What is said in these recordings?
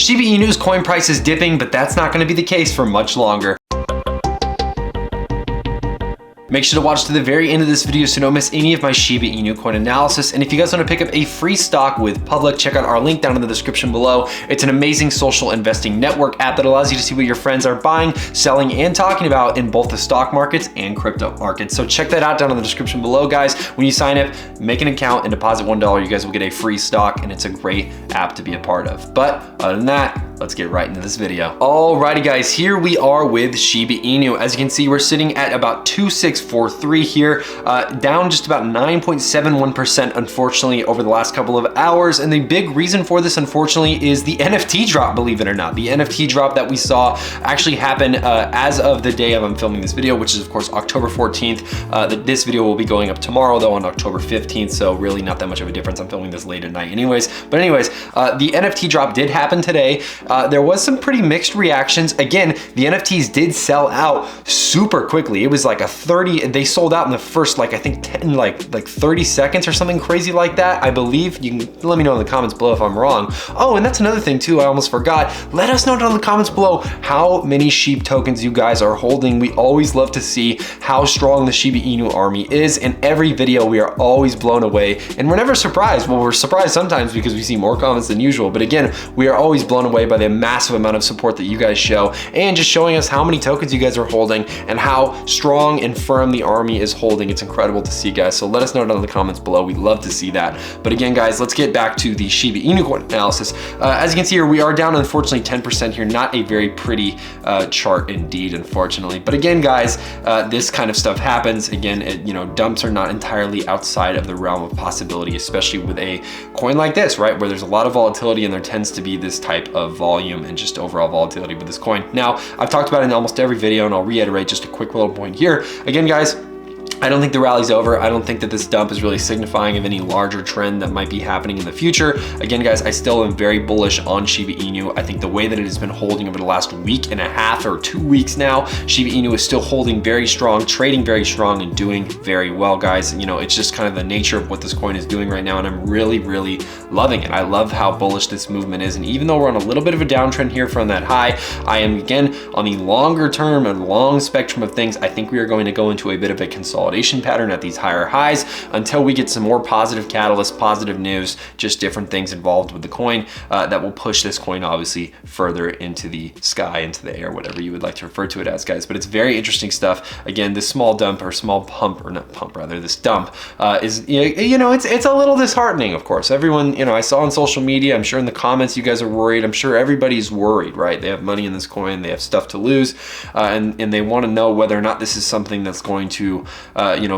Shiba Inu's coin price is dipping, but that's not going to be the case for much longer. Make sure to watch to the very end of this video so you don't miss any of my Shiba Inu coin analysis. And if you guys want to pick up a free stock with Public, check out our link down in the description below. It's an amazing social investing network app that allows you to see what your friends are buying, selling, and talking about in both the stock markets and crypto markets. So check that out down in the description below, guys. When you sign up, make an account and deposit $1, you guys will get a free stock, and it's a great app to be a part of. But other than that, let's get right into this video. Alrighty guys, here we are with Shiba Inu. As you can see, we're sitting at about 2643 here, down just about 9.71% unfortunately over the last couple of hours. And the big reason for this, unfortunately, is the NFT drop, believe it or not. The NFT drop that we saw actually happen as of the day of I'm filming this video, which is of course October 14th. This video will be going up tomorrow though on October 15th, so really not that much of a difference. I'm filming this late at night anyways. But anyways, the NFT drop did happen today. There was some pretty mixed reactions. Again, the NFTs did sell out super quickly. It was like they sold out in the first, like I think 10, like 30 seconds or something crazy like that, I believe. You can let me know in the comments below if I'm wrong. Oh, and that's another thing too, I almost forgot. Let us know down in the comments below how many SHIB tokens you guys are holding. We always love to see how strong the Shiba Inu army is. In every video, we are always blown away, and we're never surprised. Well, we're surprised sometimes because we see more comments than usual, but again, we are always blown away by the massive amount of support that you guys show, and just showing us how many tokens you guys are holding and how strong and firm the army is holding. It's incredible to see, guys. So let us know down in the comments below. We'd love to see that. But again, guys, let's get back to the Shiba Inu coin analysis. As you can see here, we are down unfortunately 10% here. Not a very pretty chart indeed, unfortunately. But again, guys, this kind of stuff happens. Again, dumps are not entirely outside of the realm of possibility, especially with a coin like this, right? Where there's a lot of volatility and there tends to be this type of volume and just overall volatility with this coin. Now, I've talked about it in almost every video, and I'll reiterate just a quick little point here. Again, guys, I don't think the rally's over. I don't think that this dump is really signifying of any larger trend that might be happening in the future. Again, guys, I still am very bullish on Shiba Inu. I think the way that it has been holding over the last week and a half or 2 weeks now, Shiba Inu is still holding very strong, trading very strong, and doing very well, guys. It's just kind of the nature of what this coin is doing right now, and I'm really, really loving it. I love how bullish this movement is, and even though we're on a little bit of a downtrend here from that high, I am, again, on the longer term and long spectrum of things, I think we are going to go into a bit of a consolidation pattern at these higher highs until we get some more positive catalysts, positive news, just different things involved with the coin that will push this coin obviously further into the sky, into the air, whatever you would like to refer to it as, guys. But it's very interesting stuff. Again, this small dump, or small pump, or not pump rather, this dump is, it's a little disheartening, of course. Everyone, I saw on social media, I'm sure in the comments you guys are worried. I'm sure everybody's worried, right? They have money in this coin, they have stuff to lose, and they want to know whether or not this is something that's going to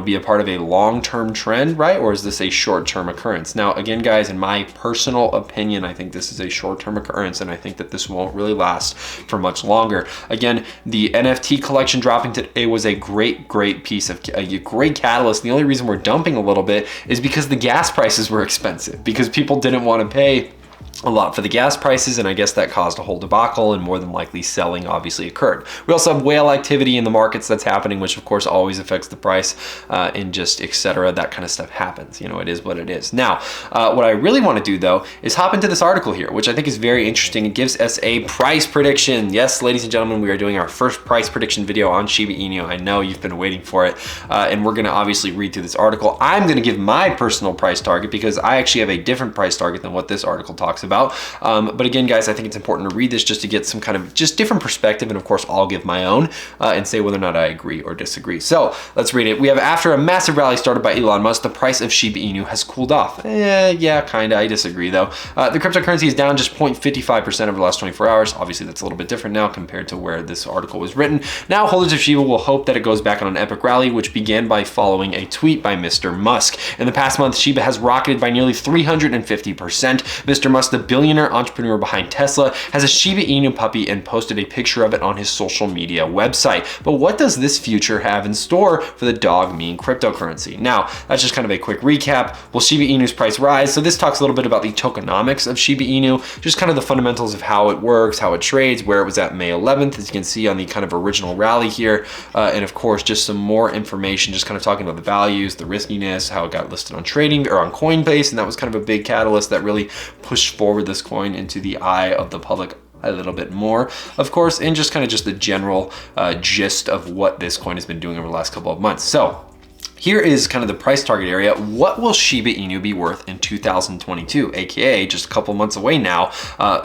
be a part of a long-term trend, right? Or is this a short-term occurrence? Now, again, guys, in my personal opinion, I think this is a short-term occurrence, and I think that this won't really last for much longer. Again, the NFT collection dropping today was a great piece of a great catalyst. The only reason we're dumping a little bit is because the gas prices were expensive, because people didn't want to pay a lot for the gas prices, and I guess that caused a whole debacle, and more than likely selling obviously occurred. We also have whale activity in the markets that's happening, which of course always affects the price, and just etc. That kind of stuff happens. It is what it is. Now, what I really want to do though is hop into this article here, which I think is very interesting. It gives us a price prediction. Yes, ladies and gentlemen, we are doing our first price prediction video on Shiba Inu. I know you've been waiting for it, and we're going to obviously read through this article. I'm going to give my personal price target because I actually have a different price target than what this article talks about. But again, guys, I think it's important to read this just to get some kind of just different perspective, and of course I'll give my own and say whether or not I agree or disagree. So let's read it. We have, after a massive rally started by Elon Musk, the price of Shiba Inu has cooled off. Yeah, kinda. I disagree though. The cryptocurrency is down just 0.55% over the last 24 hours. Obviously that's a little bit different now compared to where this article was written. Now holders of Shiba will hope that it goes back on an epic rally, which began by following a tweet by Mr. Musk. In the past month, Shiba has rocketed by nearly 350%. Mr. Musk, the billionaire entrepreneur behind Tesla, has a Shiba Inu puppy and posted a picture of it on his social media website. But what does this future have in store for the dog meme cryptocurrency? Now, that's just kind of a quick recap. Will Shiba Inu's price rise? So this talks a little bit about the tokenomics of Shiba Inu, just kind of the fundamentals of how it works, how it trades, where it was at May 11th, as you can see on the kind of original rally here. And of course, just some more information, just kind of talking about the values, the riskiness, how it got listed on trading or on Coinbase. And that was kind of a big catalyst that really pushed forward forward this coin into the eye of the public a little bit more, of course, and just kind of just the general gist of what this coin has been doing over the last couple of months. So here is kind of the price target area. What will Shiba Inu be worth in 2022, aka just a couple months away now,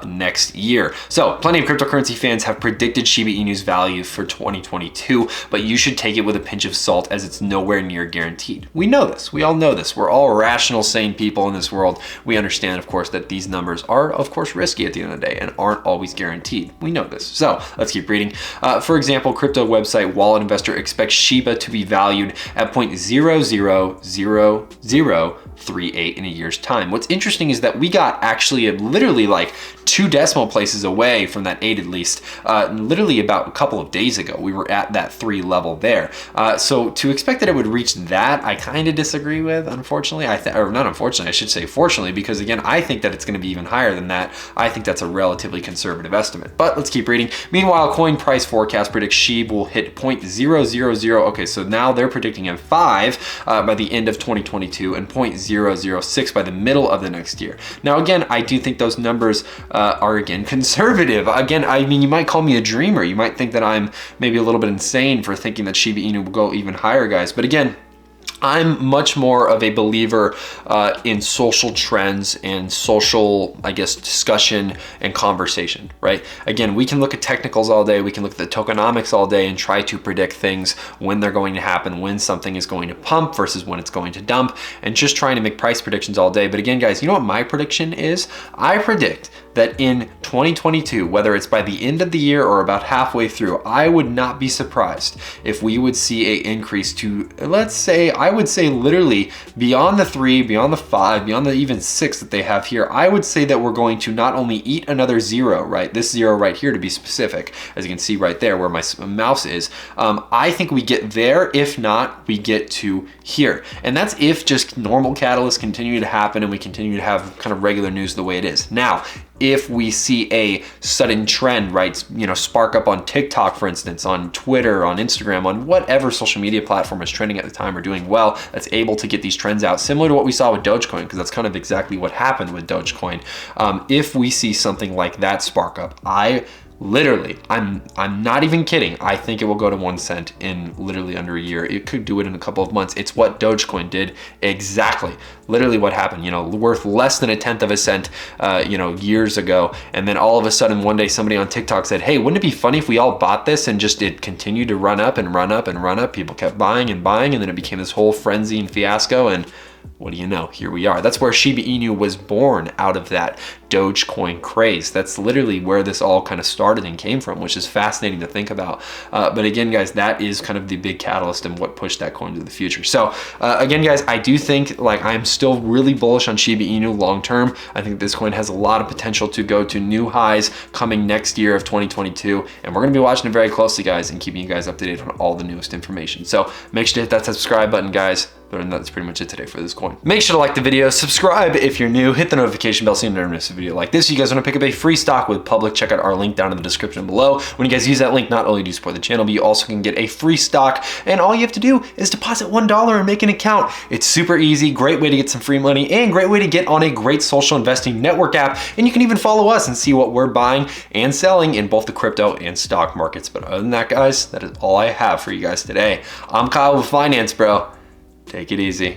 next year? So plenty of cryptocurrency fans have predicted Shiba Inu's value for 2022, but you should take it with a pinch of salt as it's nowhere near guaranteed. We know this, we all know this. We're all rational, sane people in this world. We understand, of course, that these numbers are, of course, risky at the end of the day and aren't always guaranteed. We know this. So let's keep reading. For example, crypto website Wallet Investor expects Shiba to be valued at 0.000038 in a year's time. What's interesting is that we got actually literally like 2 decimal places away from that 8 at least, literally about a couple of days ago. We were at that 3 level there. So to expect that it would reach that, I kind of disagree with, unfortunately. Or not unfortunately, I should say fortunately, because again, I think that it's going to be even higher than that. I think that's a relatively conservative estimate, but let's keep reading. Meanwhile, coin price forecast predicts Shib will hit 0.000. Okay, so now they're predicting a 5 by the end of 2022 and 0.006 by the middle of the next year. Now, again, I do think those numbers are again conservative. Again, I mean, you might call me a dreamer. You might think that I'm maybe a little bit insane for thinking that Shiba Inu will go even higher, guys. But again, I'm much more of a believer in social trends and social, I guess, discussion and conversation, right? Again, we can look at technicals all day, we can look at the tokenomics all day and try to predict things, when they're going to happen, when something is going to pump versus when it's going to dump, and just trying to make price predictions all day. But again, guys, you know what my prediction is? I predict that in 2022, whether it's by the end of the year or about halfway through, I would not be surprised if we would see an increase to, let's say, I would say literally beyond the 3, beyond the 5, beyond the even 6 that they have here. I would say that we're going to not only eat another 0, right? This 0 right here to be specific, as you can see right there where my mouse is. I think we get there. If not, we get to here. And that's if just normal catalysts continue to happen and we continue to have kind of regular news the way it is. Now, if we see a sudden trend, right, you know, spark up on TikTok, for instance, on Twitter, on Instagram, on whatever social media platform is trending at the time or doing well, that's able to get these trends out, similar to what we saw with Dogecoin, because that's kind of exactly what happened with Dogecoin. If we see something like that spark up, literally, I'm not even kidding. I think it will go to 1 cent in literally under a year. It could do it in a couple of months. It's what Dogecoin did exactly. Literally what happened, you know, worth less than 1/10 of a cent, you know, years ago. And then all of a sudden one day somebody on TikTok said, hey, wouldn't it be funny if we all bought this, and just it continued to run up and run up and run up. People kept buying and buying, and then it became this whole frenzy and fiasco. And what do you know? Here we are. That's where Shiba Inu was born, out of that Dogecoin craze. That's literally where this all kind of started and came from, which is fascinating to think about. But again, guys, that is kind of the big catalyst and what pushed that coin to the future. So again, guys, I do think, like, I'm still really bullish on Shiba Inu long term. I think this coin has a lot of potential to go to new highs coming next year of 2022. And we're going to be watching it very closely, guys, and keeping you guys up to date on all the newest information. So make sure to hit that subscribe button, guys. But that's pretty much it today for this coin. Make sure to like the video, subscribe if you're new, hit the notification bell so you never miss a video like this. You guys want to pick up a free stock with Public, check out our link down in the description below. When you guys use that link, not only do you support the channel, but you also can get a free stock, and all you have to do is deposit $1 and make an account. It's super easy, great way to get some free money, and great way to get on a great social investing network app. And you can even follow us and see what we're buying and selling in both the crypto and stock markets. But other than that, guys, that is all I have for you guys today. I'm Kyle with Finance Bro. Take it easy.